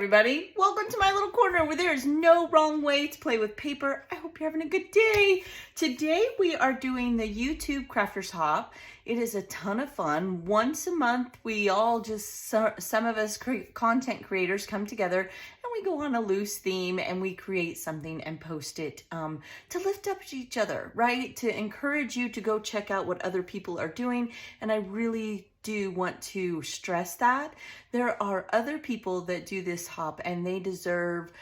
everybody. Welcome to my little corner where there is no wrong way to play with paper. I hope you're having a good day. Today we are doing the YouTube Crafters Hop. It is a ton of fun. Once a month, we all just, some of us content creators come together and we go on a loose theme and we create something and post it to lift up each other, right? To encourage you to go check out what other people are doing. And I really do want to stress that there are other people that do this hop and they deserve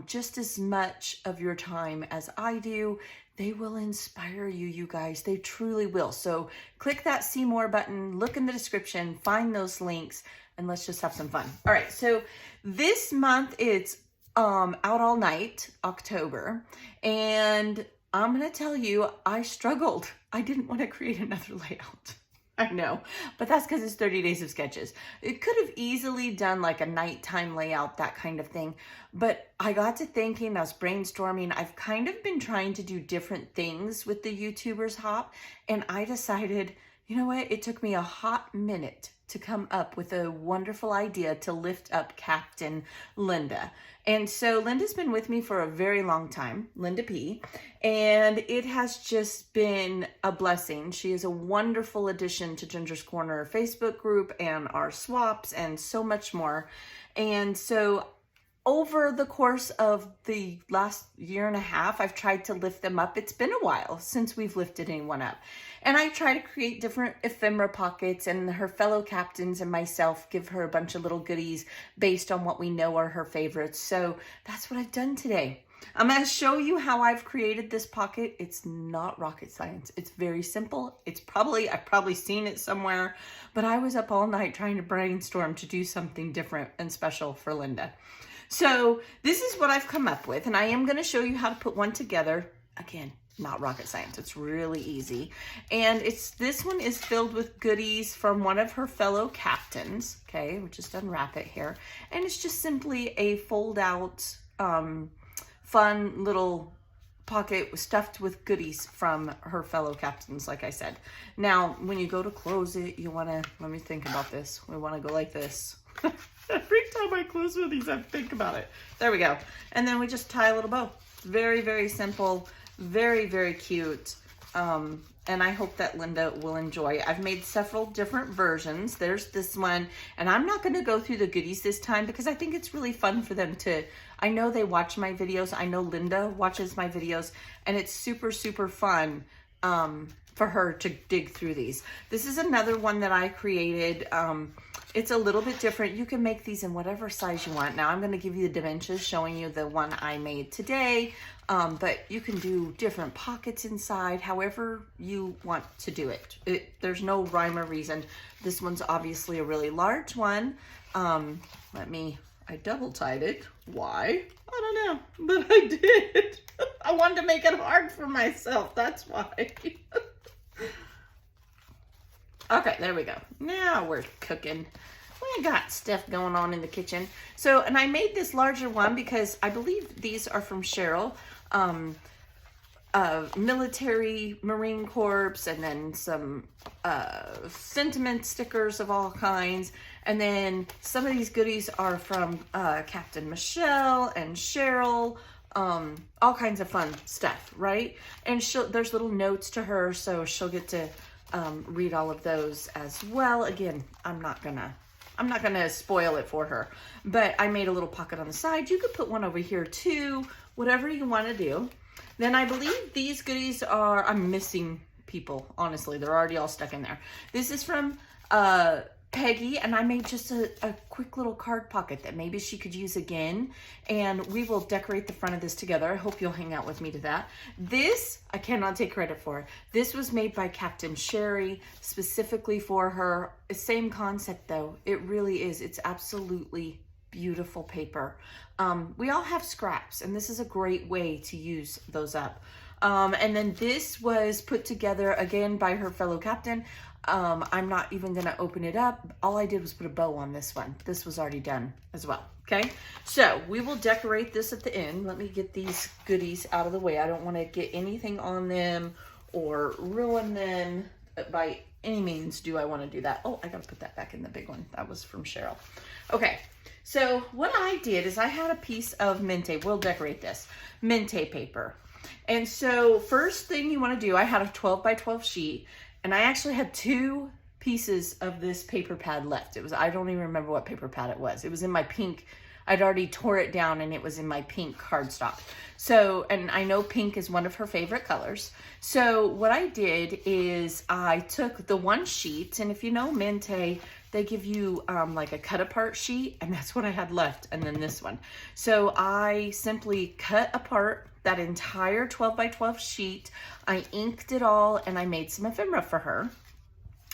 just as much of your time as I do. They will inspire you, you guys. They truly will. So click that see more button, look in the description, find those links, and let's just have some fun. All right, so this month it's out all night, October, and I'm gonna tell you, I struggled. I didn't want to create another layout. I know, but that's because it's 30 days of sketches. It could have easily done like a nighttime layout, that kind of thing. But I got to thinking, I was brainstorming, I've kind of been trying to do different things with the YouTubers hop. And I decided, you know what? It took me a hot minute to come up with a wonderful idea to lift up Captain Linda. And so Linda's been with me for a very long time, Linda P, and it has just been a blessing. She is a wonderful addition to Ginger's Corner Facebook group and our swaps and so much more. And so over the course of the last year and a half, I've tried to lift them up. It's been a while since we've lifted anyone up. And I try to create different ephemera pockets, and her fellow captains and myself give her a bunch of little goodies based on what we know are her favorites. So that's what I've done today. I'm going to show you how I've created this pocket. It's not rocket science. It's very simple. I've probably seen it somewhere, but I was up all night trying to brainstorm to do something different and special for Linda. So this is what I've come up with, and I am going to show you how to put one together. Again, not rocket science. It's really easy. And this one is filled with goodies from one of her fellow captains. Okay, we'll just unwrap it here. And it's just simply a fold out, fun little pocket stuffed with goodies from her fellow captains, like I said. Now, when you go to close it, you want to, let me think about this. We want to go like this. Every time I close one of these, I think about it. There we go. And then we just tie a little bow. Very, very simple. Very, very cute. And I hope that Linda will enjoy. I've made several different versions. There's this one, and I'm not going to go through the goodies this time because I think it's really fun for them to, I know they watch my videos. I know Linda watches my videos, and it's super, super fun for her to dig through these. This is another one that I created. It's a little bit different. You can make these in whatever size you want. Now I'm going to give you the dimensions, showing you the one I made today. But you can do different pockets inside, however you want to do it. There's no rhyme or reason. This one's obviously a really large one. I double tied it. Why? I don't know, but I did. I wanted to make it hard for myself. That's why. Okay, there we go. Now we're cooking. We got stuff going on in the kitchen. So, and I made this larger one because I believe these are from Cheryl. Military Marine Corps, and then some sentiment stickers of all kinds. And then some of these goodies are from Captain Michelle and Cheryl. All kinds of fun stuff, right? And there's little notes to her, so she'll get to read all of those as well. Again, I'm not gonna spoil it for her, but I made a little pocket on the side. You could put one over here too, whatever you want to do. Then I believe these goodies are, I'm missing people, honestly, they're already all stuck in there. This is from Peggy, and I made just a quick little card pocket that maybe she could use again, and we will decorate the front of this together. I hope you'll hang out with me to that. This, I cannot take credit for. This was made by Captain Sherry, specifically for her. Same concept though, it really is. It's absolutely beautiful paper. We all have scraps, and this is a great way to use those up. And then this was put together again by her fellow captain. I'm not even gonna open it up. All I did was put a bow on this one. This was already done as well, okay? So we will decorate this at the end. Let me get these goodies out of the way. I don't wanna get anything on them or ruin them by any means do I want to do that. Oh, I gotta put that back in the big one. That was from Cheryl. Okay, so what I did is I had a piece of Mente, we'll decorate this, Mente paper. And so first thing you want to do, I had a 12 by 12 sheet, and I actually had 2 pieces of this paper pad left. It was, I don't even remember what paper pad it was. It was in my pink, I'd already tore it down and it was in my pink cardstock. So, and I know pink is one of her favorite colors. So what I did is I took the one sheet, and if you know Mente, they give you like a cut apart sheet, and that's what I had left, and then this one. So I simply cut apart that entire 12 by 12 sheet. I inked it all, and I made some ephemera for her.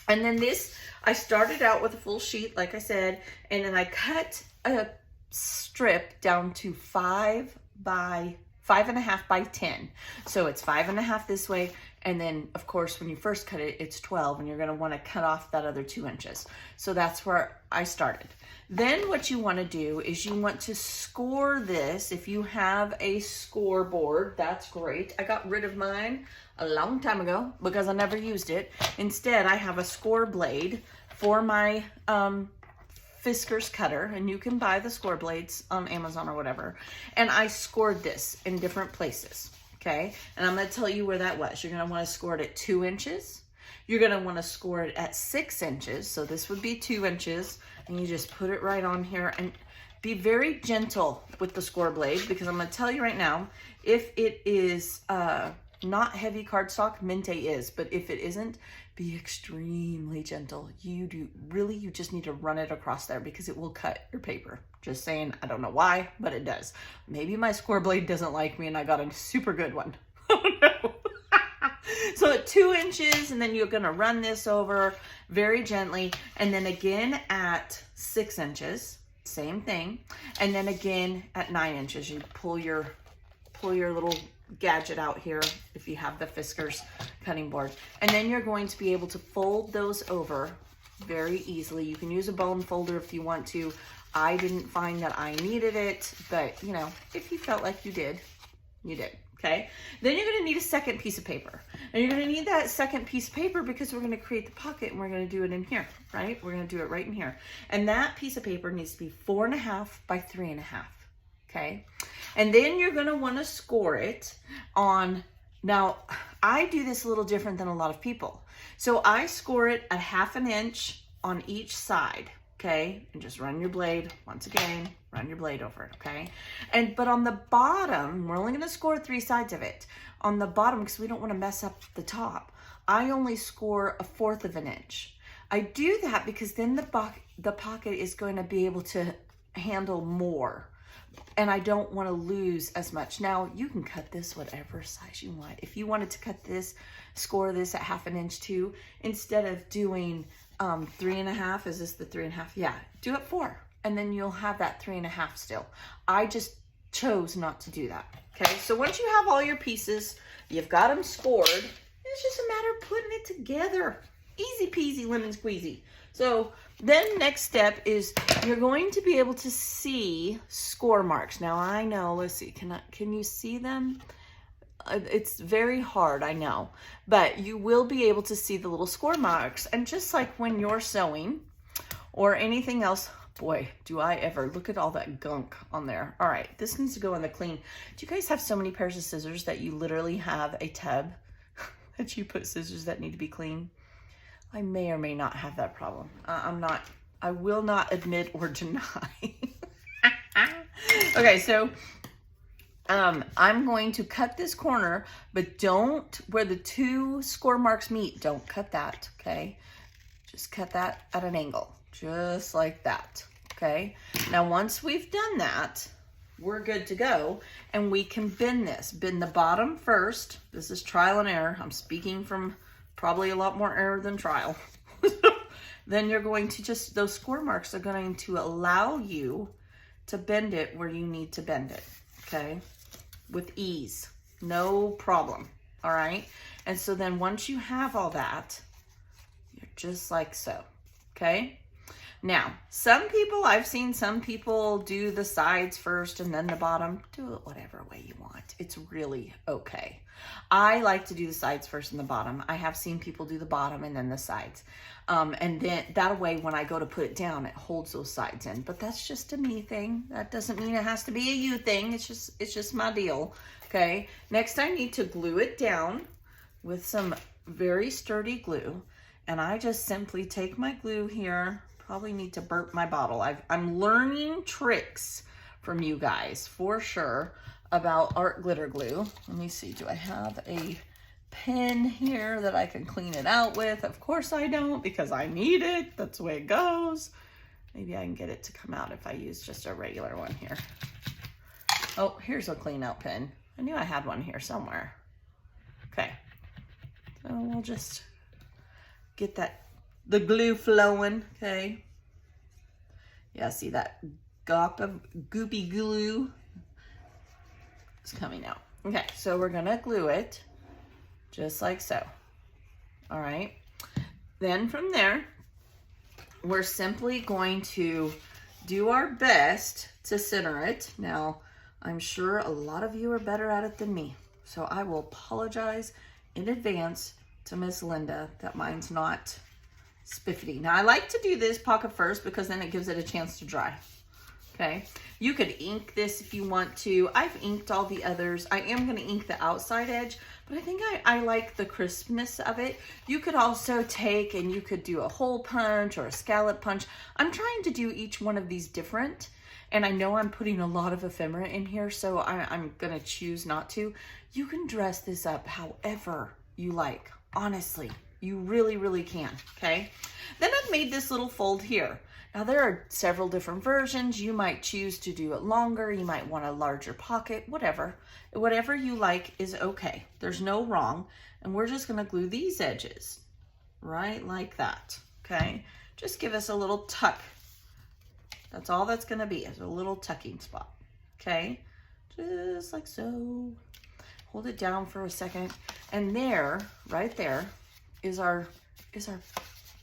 And then this, I started out with a full sheet, like I said, and then I cut a strip down to 5.5 by 10. So it's 5.5 this way. And then of course, when you first cut it, it's 12, and you're going to want to cut off that other 2 inches. So that's where I started. Then what you want to do is you want to score this. If you have a scoreboard, that's great. I got rid of mine a long time ago because I never used it. Instead, I have a score blade for my Fiskars cutter, and you can buy the score blades on Amazon or whatever. And I scored this in different places, okay? And I'm going to tell you where that was. You're going to want to score it at 2 inches. You're going to want to score it at 6 inches. So this would be 2 inches, and you just put it right on here, and be very gentle with the score blade, because I'm going to tell you right now, if it is not heavy cardstock, Mente is, but if it isn't, be extremely gentle. You just need to run it across there because it will cut your paper. Just saying, I don't know why, but it does. Maybe my score blade doesn't like me and I got a super good one. Oh no. So at 2 inches, and then you're gonna run this over very gently, and then again at 6 inches, same thing, and then again at 9 inches, you pull your little gadget out here if you have the Fiskars cutting board, and then you're going to be able to fold those over very easily. You can use a bone folder if you want to. I didn't find that I needed it, but you know, if you felt like you did, you did. Okay, then you're going to need a second piece of paper, and you're going to need that second piece of paper because we're going to create the pocket, and we're going to do it in here, right? We're going to do it right in here, and that piece of paper needs to be 4.5 by 3.5. Okay, and then you're going to want to score it on. Now I do this a little different than a lot of people, so I score it at 1/2 inch on each side. Okay, and just run your blade once again, run your blade over it, okay? But on the bottom, we're only gonna score 3 sides of it. On the bottom, because we don't wanna mess up the top, I only score 1/4 of an inch. I do that because then the pocket is going to be able to handle more, and I don't wanna lose as much. Now, you can cut this whatever size you want. If you wanted to cut this, score this at 1/2 inch too, instead of doing 3.5, is this the 3.5? Yeah, do it 4, and then you'll have that 3.5 still. I just chose not to do that. Okay, so once you have all your pieces, you've got them scored, it's just a matter of putting it together. Easy peasy lemon squeezy. So then next step is you're going to be able to see score marks. Now I know, let's see, can you see them? It's very hard, I know, but you will be able to see the little score marks. And just like when you're sewing or anything else, boy, do I ever, look at all that gunk on there. All right, this needs to go in the clean. Do you guys have so many pairs of scissors that you literally have a tub that you put scissors that need to be clean? I may or may not have that problem. I will not admit or deny. Okay, so I'm going to cut this corner, but don't, where the 2 score marks meet, don't cut that, okay? Just cut that at an angle, just like that, okay? Now, once we've done that, we're good to go, and we can bend this. Bend the bottom first. This is trial and error. I'm speaking from probably a lot more error than trial. Then you're going to just, those score marks are going to allow you to bend it where you need to bend it, okay? With ease, no problem, all right? And so then once you have all that, you're just like so, okay? Now, I've seen some people do the sides first and then the bottom. Do it whatever way you want. It's really okay. I like to do the sides first and the bottom. I have seen people do the bottom and then the sides. And then that way, when I go to put it down, it holds those sides in. But that's just a me thing. That doesn't mean it has to be a you thing. It's just my deal. Okay. Next, I need to glue it down with some very sturdy glue. And I just simply take my glue here. Probably need to burp my bottle. I'm learning tricks from you guys for sure about art glitter glue. Let me see. Do I have a pen here that I can clean it out with? Of course I don't, because I need it. That's the way it goes. Maybe I can get it to come out if I use just a regular one here. Oh, here's a clean out pen. I knew I had one here somewhere. Okay. So we'll just get the glue flowing. Okay. Yeah, see that gop of goopy glue is coming out. Okay, so we're gonna glue it just like so. All right. Then from there, we're simply going to do our best to center it. Now, I'm sure a lot of you are better at it than me, so I will apologize in advance to Miss Linda that mine's not spiffy. Now, I like to do this pocket first because then it gives it a chance to dry. Okay, you could ink this if you want to. I've inked all the others. I am going to ink the outside edge, but I think I like the crispness of it. You could also take and you could do a hole punch or a scallop punch. I'm trying to do each one of these different, and I know I'm putting a lot of ephemera in here, so I'm going to choose not to. You can dress this up however you like. Honestly, you really, really can. Okay, then I've made this little fold here. Now, there are several different versions. You might choose to do it longer. You might want a larger pocket, whatever. Whatever you like is okay. There's no wrong. And we're just going to glue these edges right like that, okay? Just give us a little tuck. That's all that's going to be, is a little tucking spot, okay? Just like so. Hold it down for a second. And there, right there, is our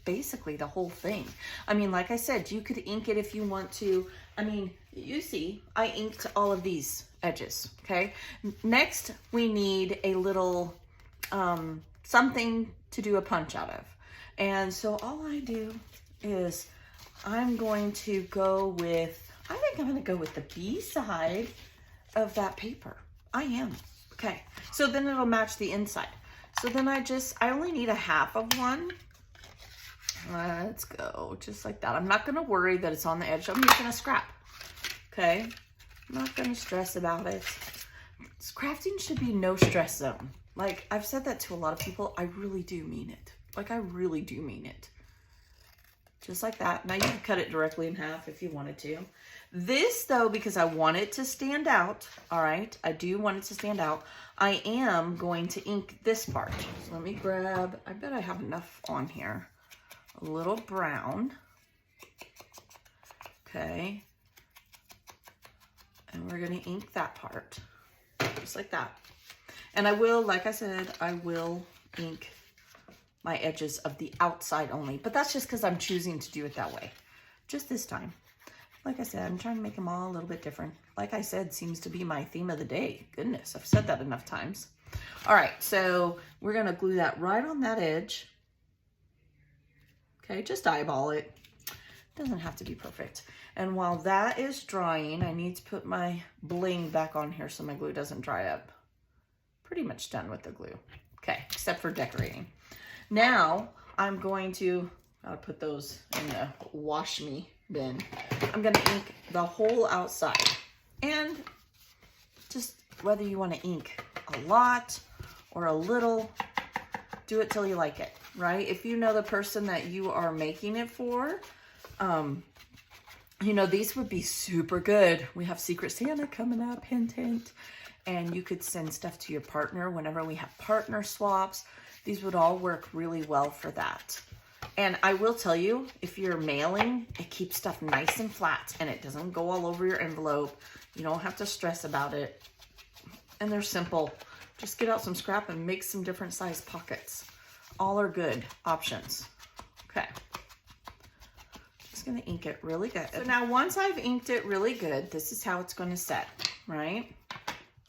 basically the whole thing. I mean, like I said, you could ink it if you want to. I mean, you see, I inked all of these edges, okay? Next, we need a little something to do a punch out of. And so all I do is I'm going to go with, I think I'm going to go with the B side of that paper. I am. Okay. So then it'll match the inside. So then I only need a half of one. Let's go just like that. I'm not going to worry that it's on the edge. I'm using a scrap. Okay. I'm not going to stress about it. Crafting should be no stress zone. Like, I've said that to a lot of people. I really do mean it. Like, I really do mean it. Just like that. Now you can cut it directly in half if you wanted to. This, though, because I want it to stand out, all right? I do want it to stand out. I am going to ink this part. So let me grab, I bet I have enough on here. A little brown. Okay. And we're going to ink that part. Just like that. And I will, like I said, I will ink my edges of the outside only. But that's just because I'm choosing to do it that way. Just this time. Like I said, I'm trying to make them all a little bit different. Like I said, seems to be my theme of the day. Goodness, I've said that enough times. All right, so we're going to glue that right on that edge. Okay, just eyeball it. Doesn't have to be perfect. And while that is drying, I need to put my bling back on here so my glue doesn't dry up. Pretty much done with the glue. Okay, except for decorating. Now, I'm going to, I'll put those in the wash me bin. I'm going to ink the whole outside. And just whether you want to ink a lot or a little, do it till you like it, right? If you know the person that you are making it for, you know, these would be super good. We have Secret Santa coming up, hint, hint. And you could send stuff to your partner whenever we have partner swaps. These would all work really well for that. And I will tell you, if you're mailing, it keeps stuff nice and flat and it doesn't go all over your envelope. You don't have to stress about it. And they're simple. Just get out some scrap and make some different size pockets. All are good options. Okay. just going to ink it really good. So now once I've inked it really good, this is how it's going to set, right?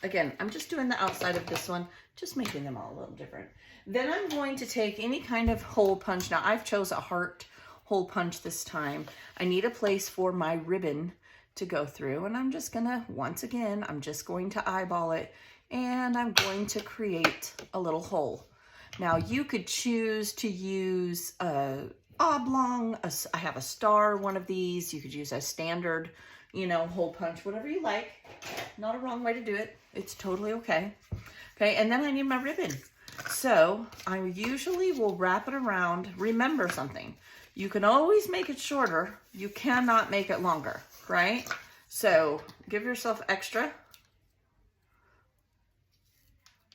Again, I'm just doing the outside of this one, just making them all a little different. Then I'm going to take any kind of hole punch. Now I've chose a heart hole punch this time. I need a place for my ribbon to go through, and I'm just gonna, once again, I'm just going to eyeball it, and I'm going to create a little hole. Now you could choose to use a oblong, I have a star, one of these. You could use a standard, you know, hole punch, whatever you like. Not a wrong way to do it. It's totally okay. Okay, and then I need my ribbon. So I usually will wrap it around. Remember something. You can always make it shorter. You cannot make it longer, right? So give yourself extra.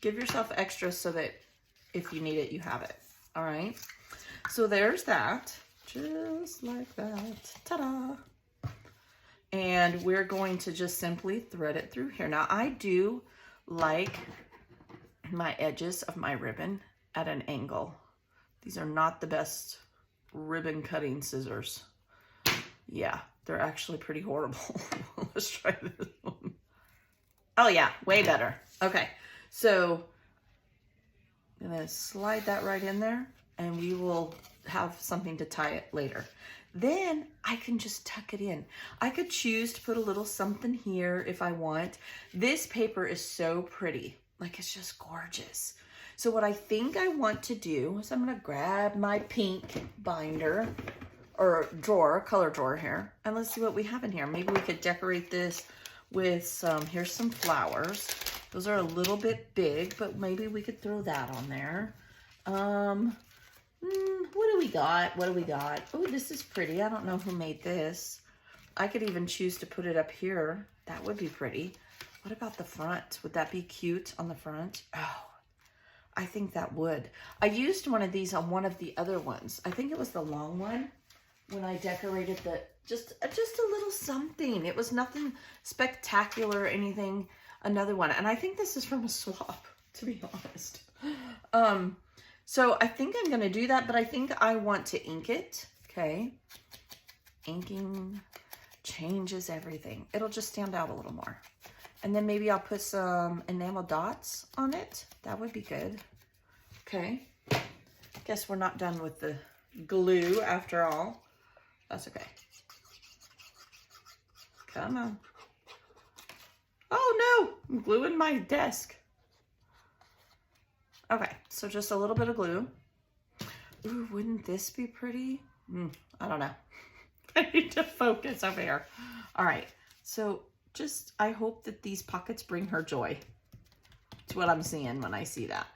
Give yourself extra so that if you need it, you have it. All right. So there's that. Just like that. Ta-da. And we're going to just simply thread it through here. Now I do like my edges of my ribbon at an angle. These are not the best ribbon cutting scissors. Yeah, they're actually pretty horrible. Let's try this one. Oh yeah, way better. Okay, so I'm gonna slide that right in there, and we will have something to tie it later. Then I can just tuck it in. I could choose to put a little something here if I want. This paper is so pretty. Like, it's just gorgeous. So what I think I want to do is I'm gonna grab my pink binder or drawer, color drawer here, and let's see what we have in here. Maybe we could decorate this with some, here's some flowers. Those are a little bit big, but maybe we could throw that on there. What do we got? What do we got? Oh, this is pretty. I don't know who made this. I could even choose to put it up here. That would be pretty. What about the front? Would that be cute on the front? Oh, I think that would. I used one of these on one of the other ones. I think it was the long one when I decorated the, just a little something. It was nothing spectacular or anything. Another one. And I think this is from a swap, to be honest. So I think I'm going to do that, but I think I want to ink it. Okay. Inking changes everything. It'll just stand out a little more. And then maybe I'll put some enamel dots on it. That would be good. Okay. Guess we're not done with the glue after all. That's okay. Come on. Oh no, I'm gluing my desk. Okay, so just a little bit of glue. Ooh, wouldn't this be pretty? I don't know. I need to focus over here. All right, so just, I hope that these pockets bring her joy. It's what I'm seeing when I see that.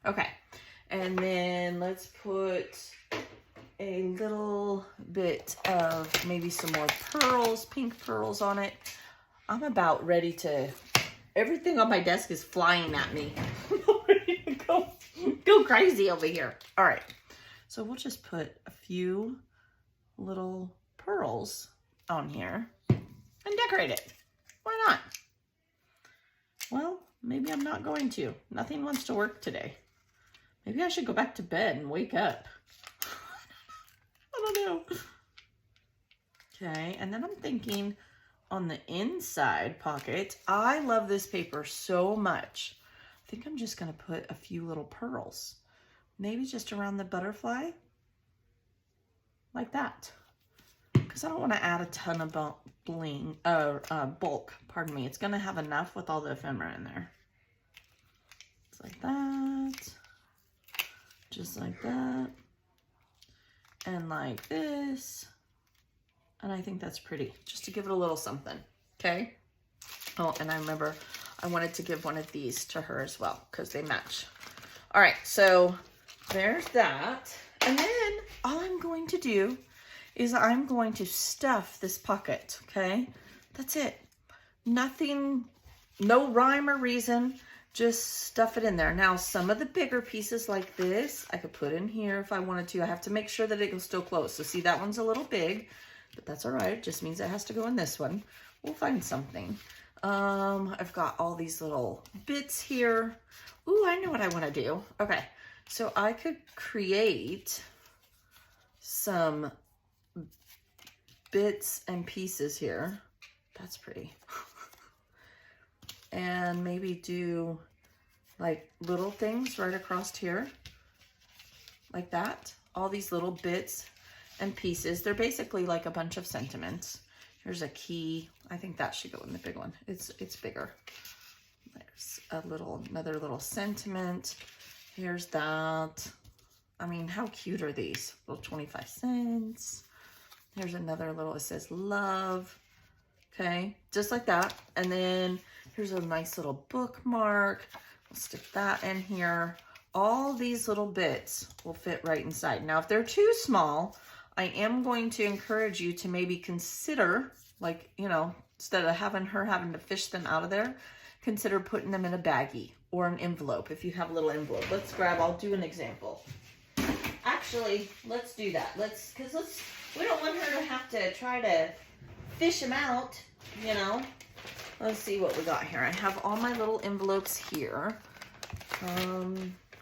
Okay, and then let's put a little bit of maybe some more pearls, pink pearls on it. I'm about ready to, everything on my desk is flying at me. I'm ready to go crazy over here. All right, so we'll just put a few little pearls on here and decorate it. Why not? Well, maybe I'm not going to. Nothing wants to work today. Maybe I should go back to bed and wake up. I don't know. Okay, and then I'm thinking on the inside pocket, I love this paper so much. I think I'm just gonna put a few little pearls. Maybe just around the butterfly, like that. Because I don't want to add a ton of bulk, pardon me. It's gonna have enough with all the ephemera in there. It's like that, just like that, and like this. And I think that's pretty, just to give it a little something, okay? Oh, and I remember I wanted to give one of these to her as well, because they match. All right, so there's that. And then all I'm going to do is I'm going to stuff this pocket, okay? That's it. Nothing, no rhyme or reason, just stuff it in there. Now, some of the bigger pieces like this, I could put in here if I wanted to. I have to make sure that it will still close. So see, that one's a little big, but that's all right. It just means it has to go in this one. We'll find something. I've got all these little bits here. Ooh, I know what I want to do. Okay, so I could create some bits and pieces here. That's pretty. And maybe do like little things right across here, like that. All these little bits and pieces. They're basically like a bunch of sentiments. Here's a key. I think that should go in the big one. It's bigger. There's another little sentiment. Here's that. I mean, how cute are these? Little 25 cents. Here's another little, it says love. Okay, just like that. And then here's a nice little bookmark. We'll stick that in here. All these little bits will fit right inside. Now, if they're too small, I am going to encourage you to maybe consider, like, you know, instead of having to fish them out of there, consider putting them in a baggie or an envelope if you have a little envelope. I'll do an example. Actually, let's do that. We don't want her to have to try to fish them out, you know. Let's see what we got here. I have all my little envelopes here.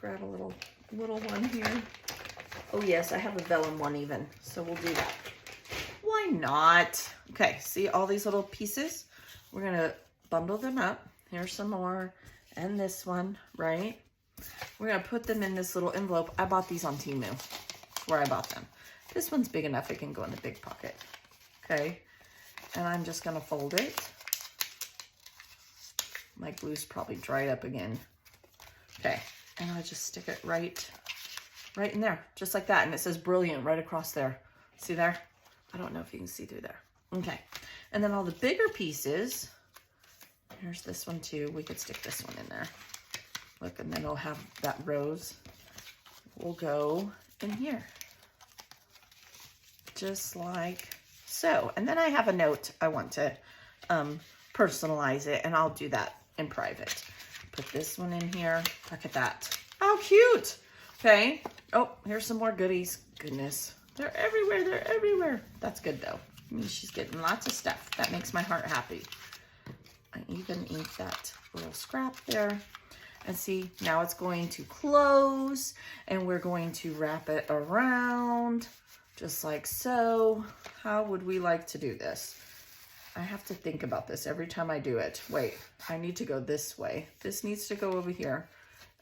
Grab a little one here. Oh yes, I have a vellum one even, so we'll do that. Why not? Okay, see all these little pieces? We're gonna bundle them up. Here's some more, and this one, right? We're gonna put them in this little envelope. I bought these on Temu, where I bought them. This one's big enough, it can go in the big pocket. Okay, and I'm just gonna fold it. My glue's probably dried up again. Okay, and I'll just stick it right in there, just like that. And it says brilliant right across there. See there? I don't know if you can see through there. Okay, and then all the bigger pieces, here's this one too. We could stick this one in there. Look, and then it'll have that rose. Will go in here. Just like so. And then I have a note. I want to personalize it, and I'll do that in private. Put this one in here. Look at that. How cute. Okay. Oh, here's some more goodies. Goodness. They're everywhere. They're everywhere. That's good though. I mean, she's getting lots of stuff. That makes my heart happy. I even inked that little scrap there. And see, now it's going to close, and we're going to wrap it around just like so. How would we like to do this? I have to think about this every time I do it. Wait, I need to go this way. This needs to go over here.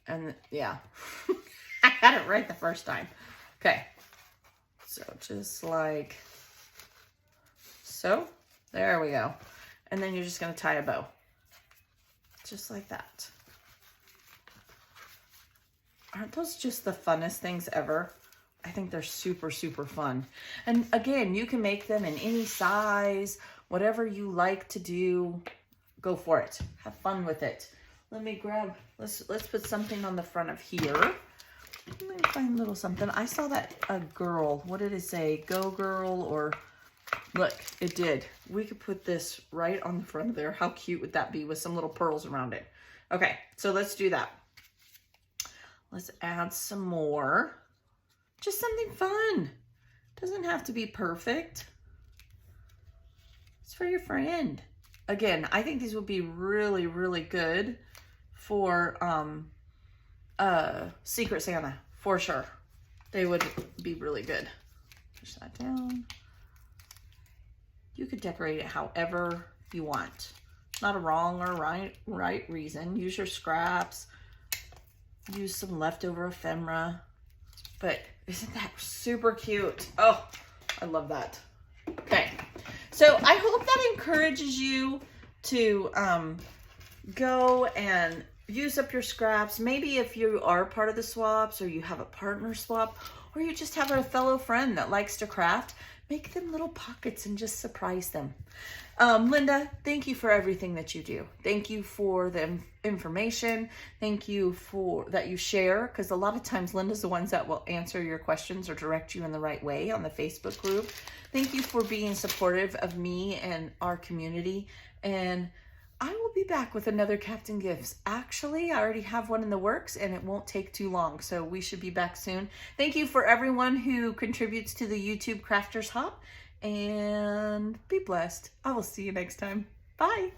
And yeah, I got it right the first time. Okay, so just like so. There we go. And then you're just gonna tie a bow. Just like that. Aren't those just the funnest things ever? I think they're super, super fun. And again, you can make them in any size, whatever you like to do, go for it. Have fun with it. Let me grab, let's put something on the front of here. Let me find a little something. I saw that a girl, what did it say? Go girl, or look, it did. We could put this right on the front of there. How cute would that be with some little pearls around it? Okay, so let's do that. Let's add some more. Just something fun. Doesn't have to be perfect. It's for your friend. Again, I think these would be really, really good for Secret Santa, for sure. They would be really good. Push that down. You could decorate it however you want. Not a wrong or right reason. Use your scraps. Use some leftover ephemera. But isn't that super cute? Oh, I love that. Okay, so I hope that encourages you to go and use up your scraps. Maybe if you are part of the swaps, or you have a partner swap, or you just have a fellow friend that likes to craft, make them little pockets and just surprise them. Linda, thank you for everything that you do. Thank you for the information. Thank you for that you share, because a lot of times Linda's the ones that will answer your questions or direct you in the right way on the Facebook group. Thank you for being supportive of me and our community. And I will be back with another Captain Gifts. Actually, I already have one in the works, and it won't take too long, so we should be back soon. Thank you for everyone who contributes to the YouTube Crafters Hop, and be blessed. I will see you next time. Bye.